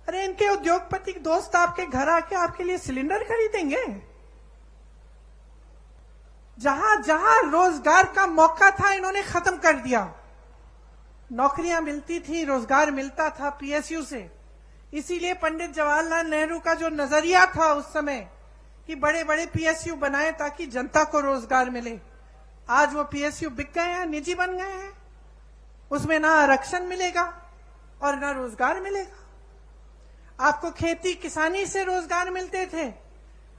अरे इनके उद्योगपति दोस्त आपके घर आके आपके लिए सिलेंडर खरीदेंगे? जहां जहां रोजगार का मौका था इन्होंने खत्म कर दिया। नौकरियां मिलती थी, रोजगार मिलता था पीएसयू से। इसीलिए पंडित जवाहरलाल नेहरू का जो नजरिया था उस समय कि बड़े बड़े पीएसयू बनाए ताकि जनता को रोजगार मिले, आज वो पीएसयू बिक गए हैं, निजी बन गए हैं। उसमें ना आरक्षण मिलेगा और ना रोजगार मिलेगा। आपको खेती किसानी से रोजगार मिलते थे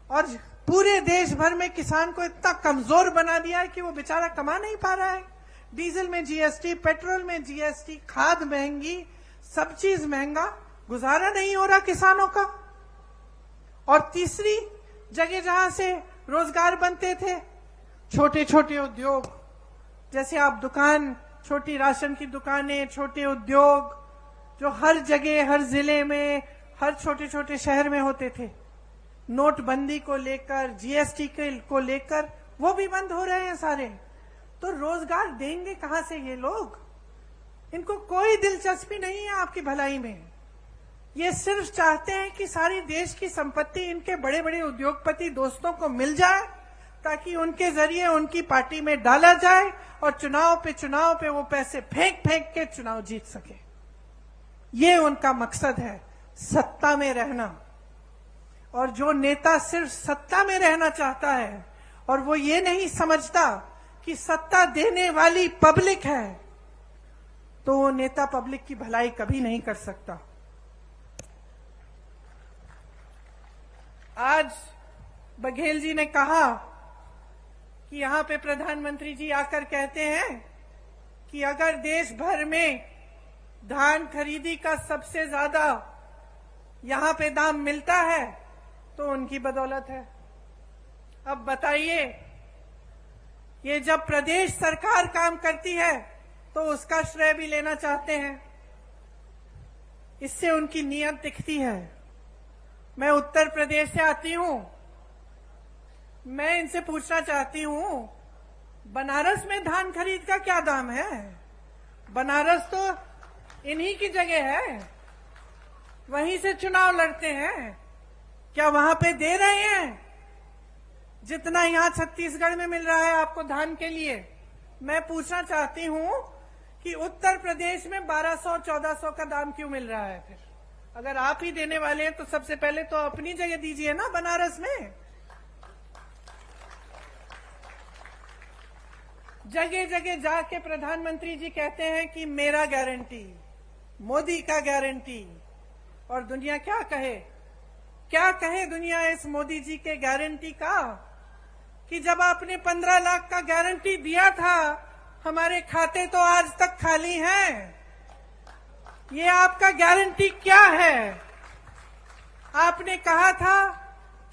और पूरे देश भर में किसान को इतना कमजोर बना दिया है कि वो बेचारा कमा नहीं पा रहा है। डीजल में जीएसटी, पेट्रोल में जीएसटी, खाद महंगी, सब चीज महंगा, गुजारा नहीं हो रहा किसानों का। और तीसरी जगह जहां से रोजगार बनते थे, छोटे छोटे उद्योग, जैसे आप दुकान, छोटी राशन की दुकानें, छोटे उद्योग जो हर जगह, हर जिले में, हर छोटे छोटे शहर में होते थे, नोटबंदी को लेकर, जीएसटी को लेकर वो भी बंद हो रहे हैं सारे। तो रोजगार देंगे कहां से ये लोग? इनको कोई दिलचस्पी नहीं है आपकी भलाई में। ये सिर्फ चाहते हैं कि सारी देश की संपत्ति इनके बड़े बड़े उद्योगपति दोस्तों को मिल जाए ताकि उनके जरिए उनकी पार्टी में डाला जाए और चुनाव पे वो पैसे फेंक फेंक के चुनाव जीत सके। ये उनका मकसद है, सत्ता में रहना। और जो नेता सिर्फ सत्ता में रहना चाहता है और वो ये नहीं समझता कि सत्ता देने वाली पब्लिक है, तो वो नेता पब्लिक की भलाई कभी नहीं कर सकता। आज बघेल जी ने कहा कि यहां पे प्रधानमंत्री जी आकर कहते हैं कि अगर देश भर में धान खरीदी का सबसे ज्यादा यहां पे दाम मिलता है तो उनकी बदौलत है। अब बताइए, ये जब प्रदेश सरकार काम करती है तो उसका श्रेय भी लेना चाहते हैं। इससे उनकी नीयत दिखती है। मैं उत्तर प्रदेश से आती हूं, मैं इनसे पूछना चाहती हूं, बनारस में धान खरीद का क्या दाम है? बनारस तो इन्हीं की जगह है, वहीं से चुनाव लड़ते हैं। क्या वहां पे दे रहे हैं जितना यहां छत्तीसगढ़ में मिल रहा है आपको धान के लिए? मैं पूछना चाहती हूं कि उत्तर प्रदेश में 1200-1400 का दाम क्यों मिल रहा है? फिर अगर आप ही देने वाले हैं तो सबसे पहले तो अपनी जगह दीजिए ना बनारस में। जगह जगह जाके प्रधानमंत्री जी कहते हैं कि मेरा गारंटी, मोदी का गारंटी। और दुनिया क्या कहे? क्या कहे दुनिया इस मोदी जी के गारंटी का कि जब आपने 15 लाख का गारंटी दिया था, हमारे खाते तो आज तक खाली हैं। ये आपका गारंटी क्या है? आपने कहा था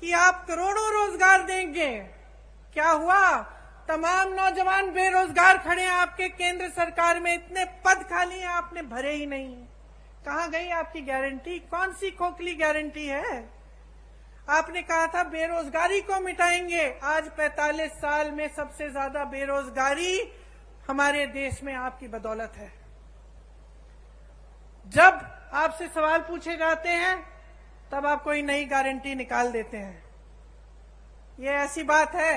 कि आप करोड़ों रोजगार देंगे, क्या हुआ? तमाम नौजवान बेरोजगार खड़े हैं आपके केंद्र सरकार में, इतने पद खाली हैं, आपने भरे ही नहीं। कहां गई आपकी गारंटी? कौन सी खोखली गारंटी है? आपने कहा था बेरोजगारी को मिटाएंगे। आज 45 साल में सबसे ज्यादा बेरोजगारी हमारे देश में आपकी बदौलत है। जब आपसे सवाल पूछे जाते हैं तब आप कोई नई गारंटी निकाल देते हैं। ये ऐसी बात है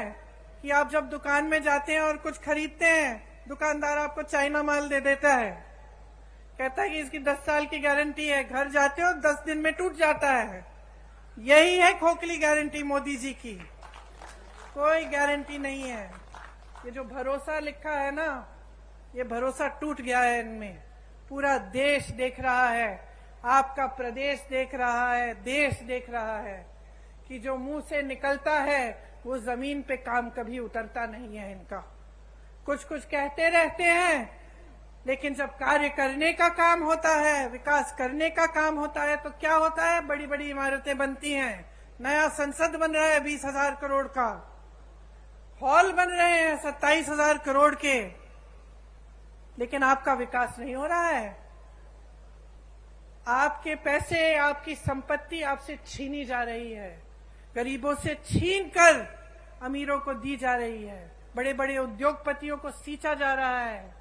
कि आप जब दुकान में जाते हैं और कुछ खरीदते हैं, दुकानदार आपको चाइना माल दे देता है, कहता है कि इसकी 10 साल की गारंटी है। घर जाते हो 10 दिन में टूट जाता है। यही है खोखली गारंटी मोदी जी की। कोई गारंटी नहीं है। ये जो भरोसा लिखा है ना, ये भरोसा टूट गया है इनमें। पूरा देश देख रहा है, आपका प्रदेश देख रहा है, देश देख रहा है कि जो मुंह से निकलता है वो जमीन पे काम कभी उतरता नहीं है इनका। कुछ कुछ कहते रहते हैं, लेकिन जब कार्य करने का काम होता है, विकास करने का काम होता है, तो क्या होता है? बड़ी बड़ी इमारतें बनती हैं, नया संसद बन रहा है 20,000 करोड़ का, हॉल बन रहे हैं 27,000 करोड़ के, लेकिन आपका विकास नहीं हो रहा है। आपके पैसे, आपकी संपत्ति आपसे छीनी जा रही है, गरीबों से छीन कर अमीरों को दी जा रही है, बड़े बड़े उद्योगपतियों को सींचा जा रहा है।